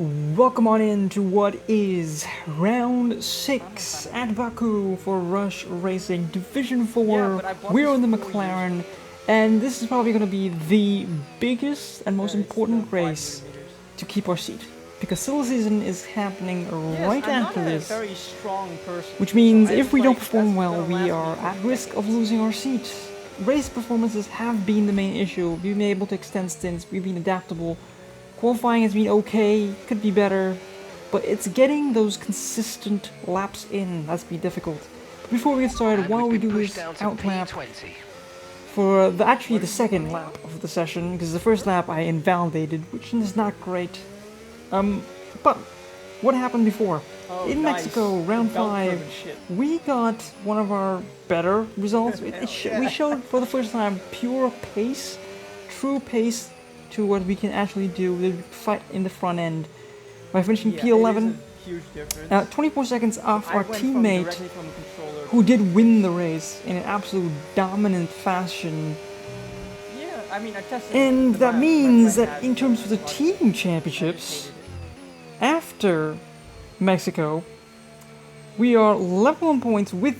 Welcome on in to what is round 6 at Baku for Rush Racing Division 4. We're on the McLaren, and this is probably going to be the biggest and most important race to keep our seat. Because silly season is happening right after this, which means if we don't perform well, we are at risk of losing our seat. Race performances have been the main issue. We've been able to extend stints, we've been adaptable. Qualifying has been okay, could be better, but it's getting those consistent laps in that's been difficult. But before we get started, while we do this outlap for actually the second lap of the session, because the first lap I invalidated, which is not great. But what happened before? In Mexico, round 5, we got one of our better results. We showed for the first time pure pace, true pace, to what we can actually do with the fight in the front end by finishing P11, 24 seconds off our teammate who did win the race in an absolute dominant fashion. And that means that in terms of the team championships, after Mexico, we are level on points with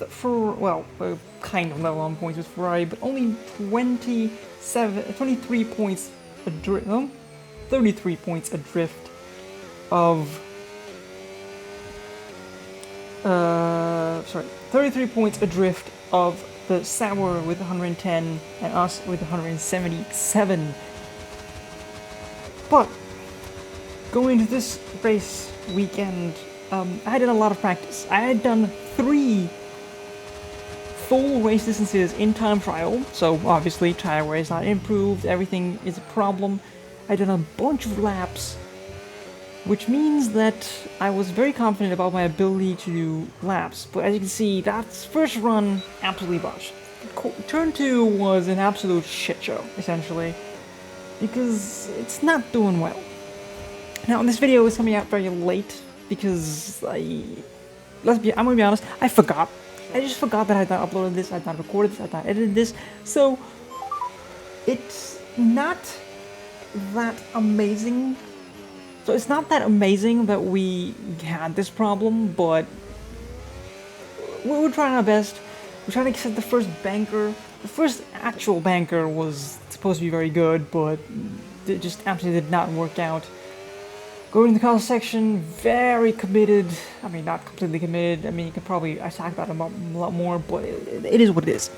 kind of level on points with Ferrari, but only 23 points adrift, 33 points adrift of 33 points adrift of the Sauer with 110 and us with 177. But going into this race weekend, I did a lot of practice. I had done 3 full race distances in time trial, so obviously tire wear is not improved, everything is a problem. I did a bunch of laps, which means that I was very confident about my ability to do laps, but as you can see, that first run absolutely botched. Turn 2 was an absolute shit show, essentially, because it's not doing well. Now, this video is coming out very late, because I'm gonna be honest, I forgot. I just forgot that I had not uploaded this, I had not recorded this, I had not edited this, so it's not that amazing. So it's not that amazing that we had this problem, but we're trying our best. We're trying to set the first banker. The first actual banker was supposed to be very good, but it just absolutely did not work out. Going to the color section, very committed. I mean, not completely committed. I mean, you can probably talk about it a lot more, but it is what it is.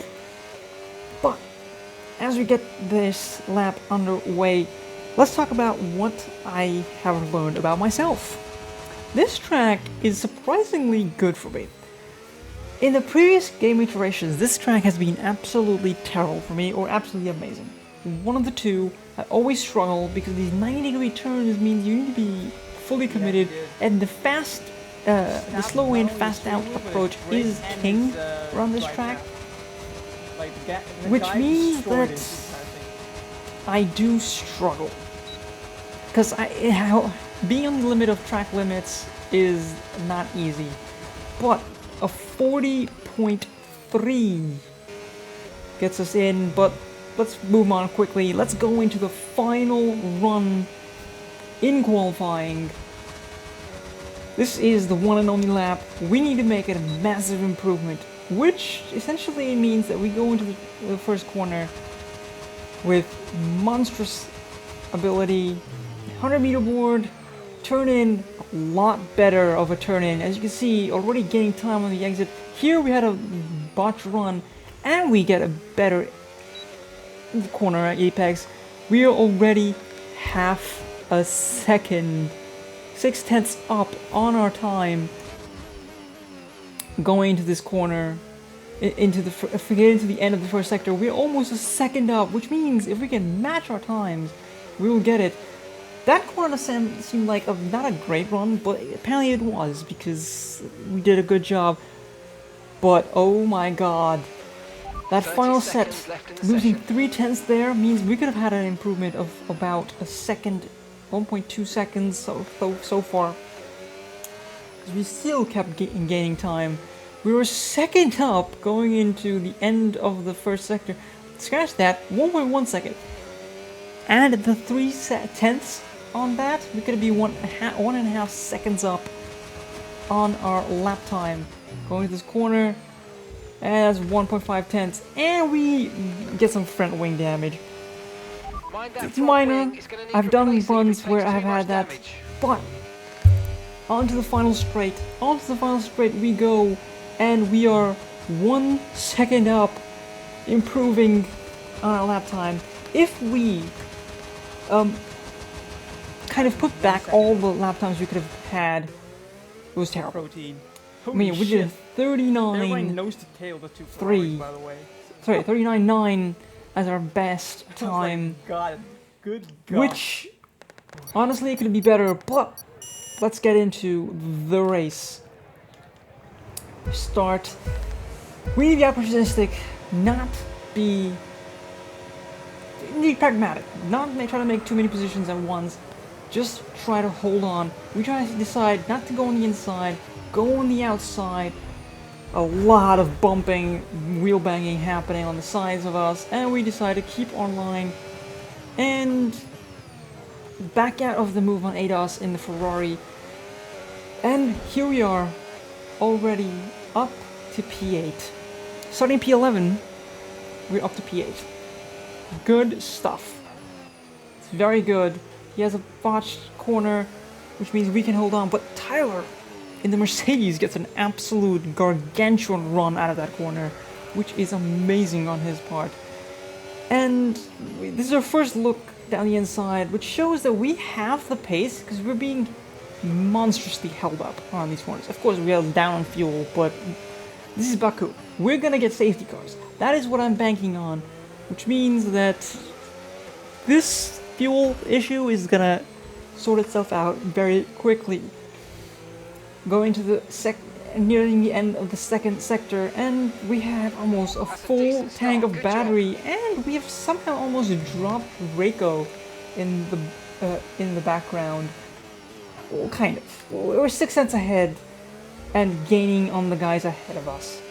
But as we get this lap underway, let's talk about what I have learned about myself. This track is surprisingly good for me. In the previous game iterations, this track has been absolutely terrible for me, or absolutely amazing. One of the two. I always struggle because these 90-degree turns means you need to be fully committed, and the slow in, fast out approach is king around this track, which means that I do struggle. Because being on the limit of track limits is not easy, but a 40.3 gets us in, but let's move on quickly. Let's go into the final run in qualifying. This is the one and only lap. We need to make it a massive improvement, which essentially means that we go into the first corner with monstrous ability. 100-meter board, turn in, a lot better of a turn in. As you can see, already gaining time on the exit. Here we had a botch run, and we get a better corner at apex. We are already half a second, 6/10 up on our time going into this corner, into the end of the first sector. We're almost a second up, which means if we can match our times, we will get it. That corner seemed like not a great run, but apparently it was, because we did a good job. But oh my god, that final set, losing 3/10 there, means we could have had an improvement of about a second, 1.2 seconds so far. Because we still kept gaining time. We were second up going into the end of the first sector. Scratch that, 1.1 second. And the 3/10 on that. We're gonna be 1.5 seconds up on our lap time. Going to this corner, and that's 1.5 tenths, and we get some front wing damage. It's minor. I've done runs where I've had that, but onto the final straight. Onto the final straight we go, and we are 1 second up, improving on our lap time. If we kind of put back all the lap times we could have had, it was terrible. Protein. I mean, we did 39 nose to tail the two 3. by the way. Sorry, 39.9 as our best time, God, good God. which honestly it could be better, but let's get into the race. Start. We need to be opportunistic, not be pragmatic, not try to make too many positions at once. Just try to hold on. We try to decide not to go on the inside, go on the outside. A lot of bumping, wheel banging happening on the sides of us, and we decide to keep on line and back out of the move on ADAS in the Ferrari. And here we are, already up to P8. Starting P11, we're up to P8. Good stuff. It's very good. He has a botched corner, which means we can hold on, but Tyler in the Mercedes gets an absolute gargantuan run out of that corner, which is amazing on his part. And this is our first look down the inside, which shows that we have the pace, because we're being monstrously held up on these corners. Of course, we are down on fuel, but this is Baku. We're gonna get safety cars. That is what I'm banking on, which means that this fuel issue is gonna sort itself out very quickly. Going to the nearing the end of the second sector, and we have almost a full tank of battery, and we have somehow almost dropped Reiko in the background. Well, kind of. We're 6 cents ahead and gaining on the guys ahead of us.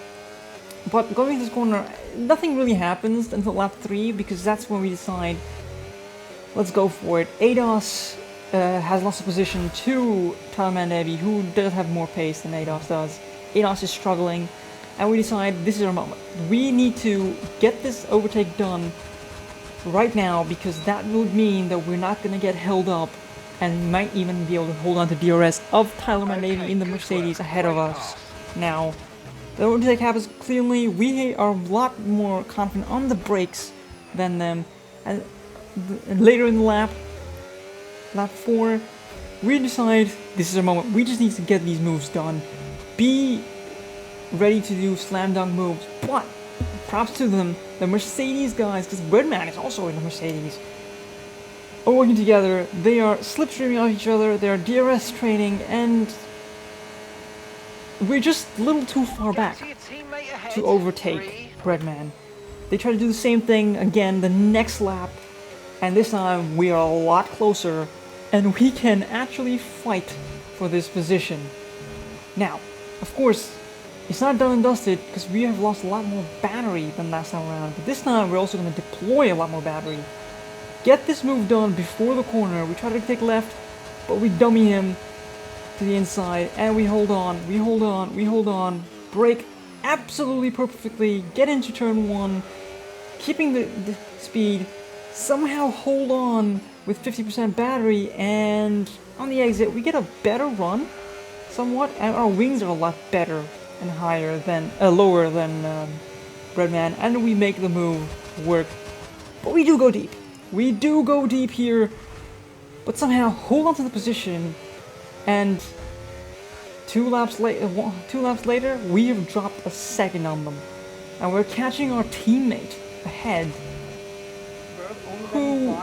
But going to this corner, nothing really happens until lap 3, because that's when we decide, let's go for it. ADAS has lost a position to Talman Devi, who does have more pace than ADAS does. ADAS is struggling, and we decide this is our moment. We need to get this overtake done right now, because that would mean that we're not going to get held up, and might even be able to hold on to DRS of Tyler Devi in the Mercedes ahead of us. Now, the overtake happens cleanly. We are a lot more confident on the brakes than them, and later in the lap 4, we decide this is our moment. We just need to get these moves done. Be ready to do slam dunk moves. But props to them, the Mercedes guys, because Redman is also in the Mercedes, are working together. They are slipstreaming off each other. They are DRS training, and we're just a little too far back to overtake Breadman. They try to do the same thing again the next lap, and this time we are a lot closer, and we can actually fight for this position. Now, of course, it's not done and dusted, because we have lost a lot more battery than last time around, but this time we're also going to deploy a lot more battery. Get this move done before the corner. We try to take left, but we dummy him to the inside, and we hold on, we hold on, we hold on, brake absolutely perfectly, get into turn 1, keeping the speed, somehow hold on with 50% battery, and on the exit we get a better run, somewhat, and our wings are a lot better and higher than, lower than Breadman, and we make the move work. But we do go deep. We do go deep here, but somehow hold on to the position, and 2 laps later, we have dropped a second on them, and we're catching our teammate ahead, who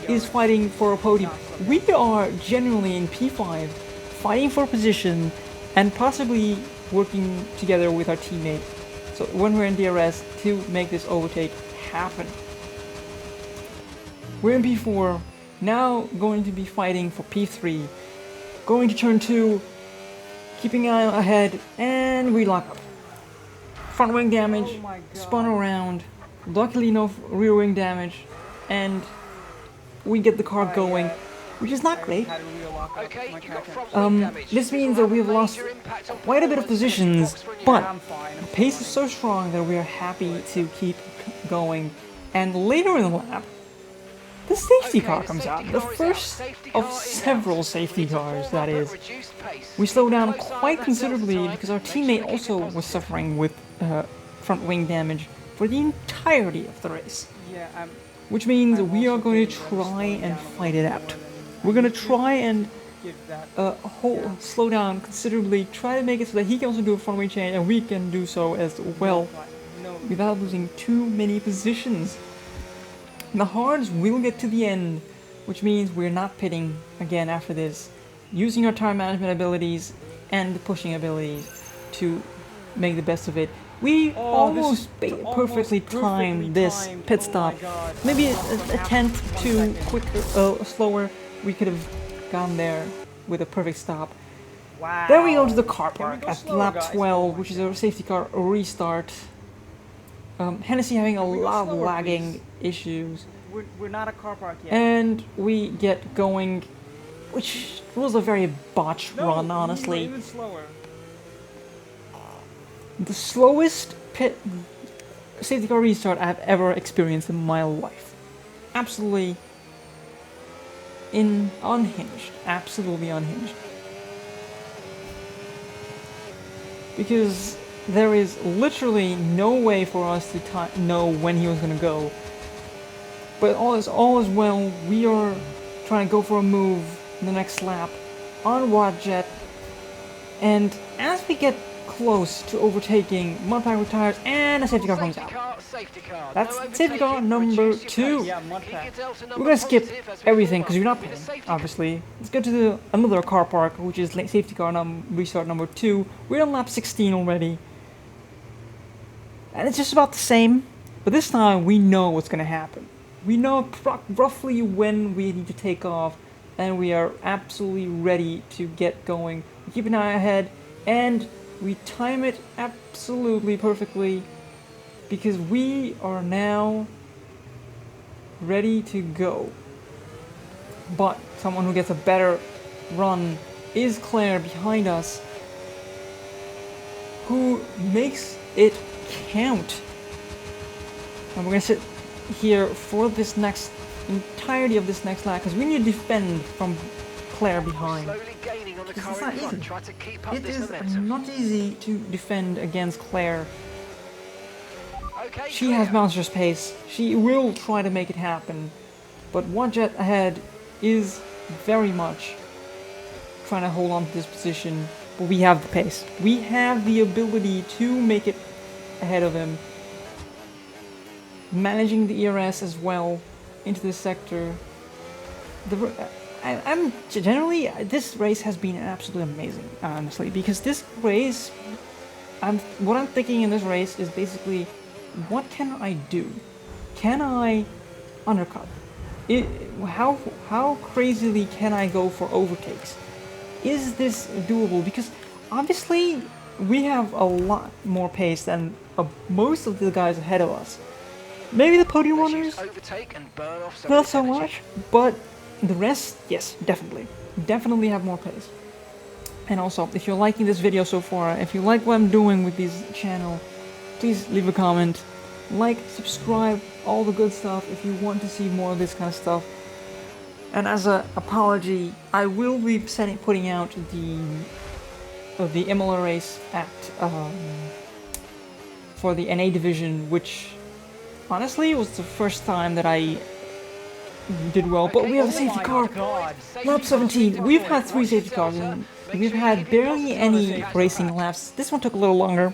is fighting for a podium. We are genuinely in P5, fighting for a position, and possibly working together with our teammate. So when we're in DRS to make this overtake happen. We're in P4, now going to be fighting for P3. Going to turn 2, keeping an eye ahead, and we lock up. Front wing damage, spun around, luckily no rear wing damage, and we get the car going. which is not great. Had a real lock up. Okay, My you got car front can't- wing damage. This This will means that have we've a lost major impact on quite a bit of performance. Check positions, the box when you but land. I'm fine. the pace is so strong that we are happy to keep going. And later in the lap, the safety Okay, car the comes safety out. The car is out. first Safety of car is several out. safety We need to cars, form that up at is. reduced pace. We slowed down Close eye on quite that considerably delta time. because our Make sure teammate to keep also it was positive. suffering with front wing damage for the entirety of the race. Yeah, Which means I'm we are also going to getting them try slowing and down a fight little it more out. than We're I gonna used to. try and Give that. slow down considerably, try to make it so that he can also do a front wing change and we can do so as well No. without losing too many positions. The hards will get to the end, which means we're not pitting again after this, using our tire management abilities and pushing abilities to make the best of it. We almost perfectly timed this pit stop. Maybe a tenth too quicker, slower. We could have gone there with a perfect stop. Wow. Then we go to the car Can we park go at slower, lap guys? 12, which is a safety car restart. Hennessy having a Can we go lot of slower, lagging issues. We're not a car park yet. And we get going, which was a very botched No, run, we were honestly. even slower. The slowest pit safety car restart I've ever experienced in my life. Absolutely unhinged. Absolutely unhinged. Because there is literally no way for us to know when he was going to go. But all is well. We are trying to go for a move in the next lap on Wadjet. And as we get close to overtaking, Mudpack retires and a safety car comes out. Safety car. That's No safety car overtaking, number reduce your 2. pace. Yeah, Keep Mudpack. your delta number We're gonna skip positive as we everything move because you're up. not With a paying, safety car. obviously. Let's go to another car park, which is safety car restart number 2. We're on lap 16 already. And it's just about the same, but this time we know what's gonna happen. We know roughly when we need to take off, and we are absolutely ready to get going. We keep an eye ahead, and we time it absolutely perfectly, because we are now ready to go. But someone who gets a better run is Claire behind us, who makes it count. And we're gonna sit here for this entirety of this next lap, because we need to defend from Claire behind. Slowly gaining on the This car is in not front. easy. Try to keep up It this is momentum. not easy to defend against Claire. Okay, She clear. has monstrous pace. She will try to make it happen. But Wadjet ahead is very much trying to hold on to this position. But we have the pace. We have the ability to make it ahead of him. Managing the ERS as well into this sector. I'm generally, this race has been absolutely amazing, honestly, because this race, what I'm thinking in this race is basically, what can I do? Can I undercut? How crazily can I go for overtakes? Is this doable? Because obviously we have a lot more pace than most of the guys ahead of us. Maybe the podium Let's runners, use overtake and burn off some not of this so energy. much, but the rest, yes, definitely have more pace. And also, if you're liking this video so far, if you like what I'm doing with this channel, please leave a comment, like, subscribe, all the good stuff if you want to see more of this kind of stuff. And as an apology, I will be putting out the Imola race at for the NA division, which honestly was the first time that I did well. But we have a safety car. Lap 17. We've had 3 safety cars, and we've had barely any racing laps. This one took a little longer.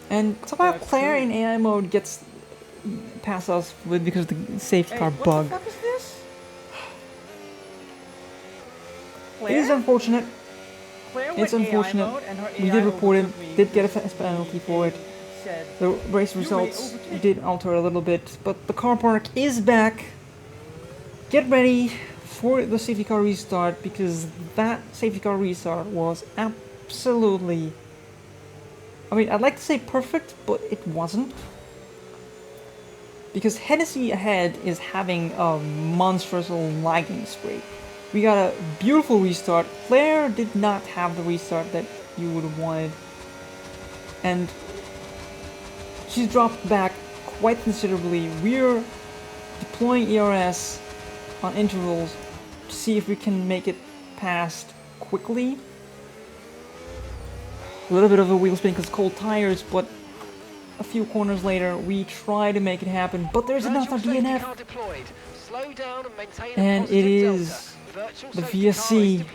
And somehow Claire in AI mode gets past us because of the safety car bug. What the fuck is this? It is unfortunate. Claire It's went AI unfortunate. mode and her We AI did report it, overtook me did get a because penalty he for it. said, The race may results overtake. did alter a little bit, but the car park is back. Get ready for the safety car restart, because that safety car restart was absolutely... I mean, I'd like to say perfect, but it wasn't. because Hennessy ahead is having a monstrous lagging spree. We got a beautiful restart. Claire did not have the restart that you would have wanted, and she's dropped back quite considerably. We're deploying ERS on intervals to see if we can make it past quickly. A little bit of a wheel spin because cold tires, but a few corners later we try to make it happen, but there's another DNF, and it is the VSC,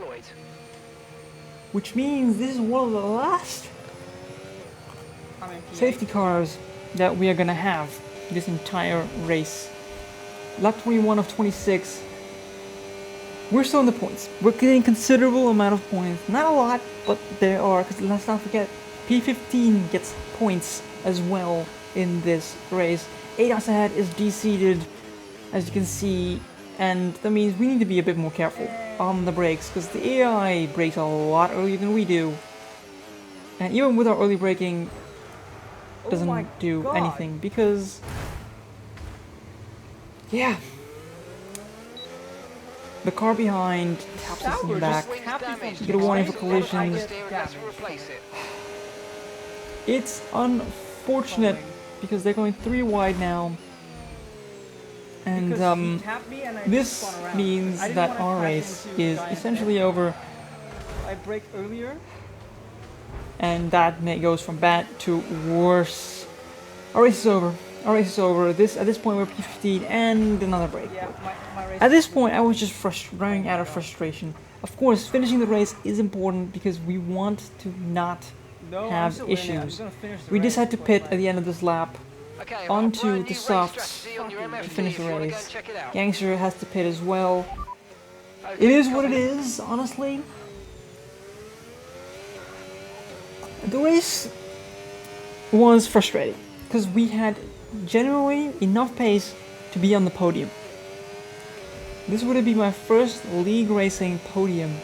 which means this is one of the last safety cars that we are gonna have this entire race. Lap 21 of 26. We're still in the points. We're getting considerable amount of points. Not a lot, but there are, because let's not forget, P15 gets points as well in this race. ADAS ahead is de-seated, as you can see, and that means we need to be a bit more careful on the brakes, because the AI brakes a lot earlier than we do. And even with our early braking, doesn't do anything, because yeah, the car behind taps us in the back. You get a warning for collisions. It's unfortunate because they're going 3 wide now, and this means that our race is essentially over. I brake earlier. And that goes from bad to worse. Our race is over. Our race is over. At this point we're P15 and another break. Yeah, my race At this point I was just running out of frustration. Of course, finishing the race is important because we want to not have issues. We just had to pit at the end of this lap onto the softs to finish the race. Gangster has to pit as well. It is what it is, honestly. The race was frustrating because we had generally enough pace to be on the podium. This would be my first league racing podium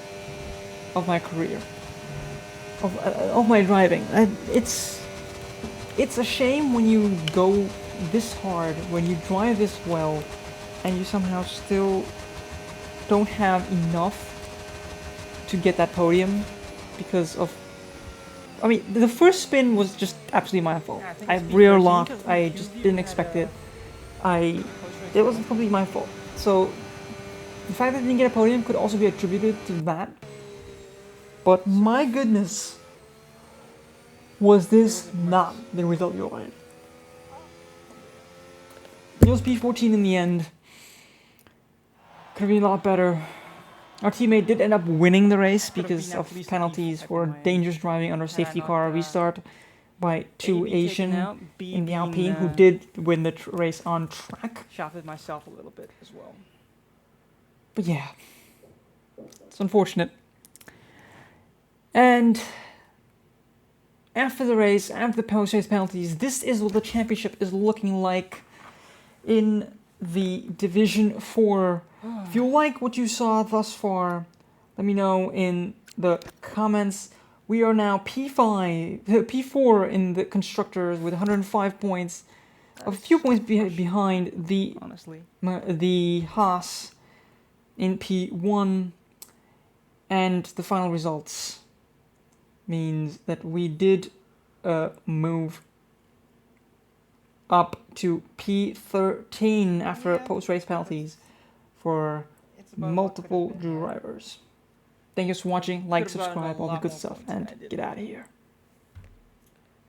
of my career, of my driving. It's a shame when you go this hard, when you drive this well, and you somehow still don't have enough to get that podium because of. I mean, the first spin was just absolutely my fault. I rear locked. I just didn't expect it. It was completely my fault. So the fact that I didn't get a podium could also be attributed to that. But my goodness, was this not the result you wanted? It was P14 in the end. Could have been a lot better. Our teammate did end up winning the race because of penalties for dangerous driving under safety car restart by 2 Asian in the Alpine who did win the race on track. Shafted myself a little bit as well. But yeah, it's unfortunate. And after the race, after the post-race penalties, this is what the championship is looking like in the Division 4. If you like what you saw thus far, let me know in the comments. We are now P4 in the constructors with 105 points, a few points behind the Haas in P1, and the final results means that we did move up to P13 after post-race penalties for multiple drivers. Thank you for watching, like, subscribe, all the good stuff, and get out of here.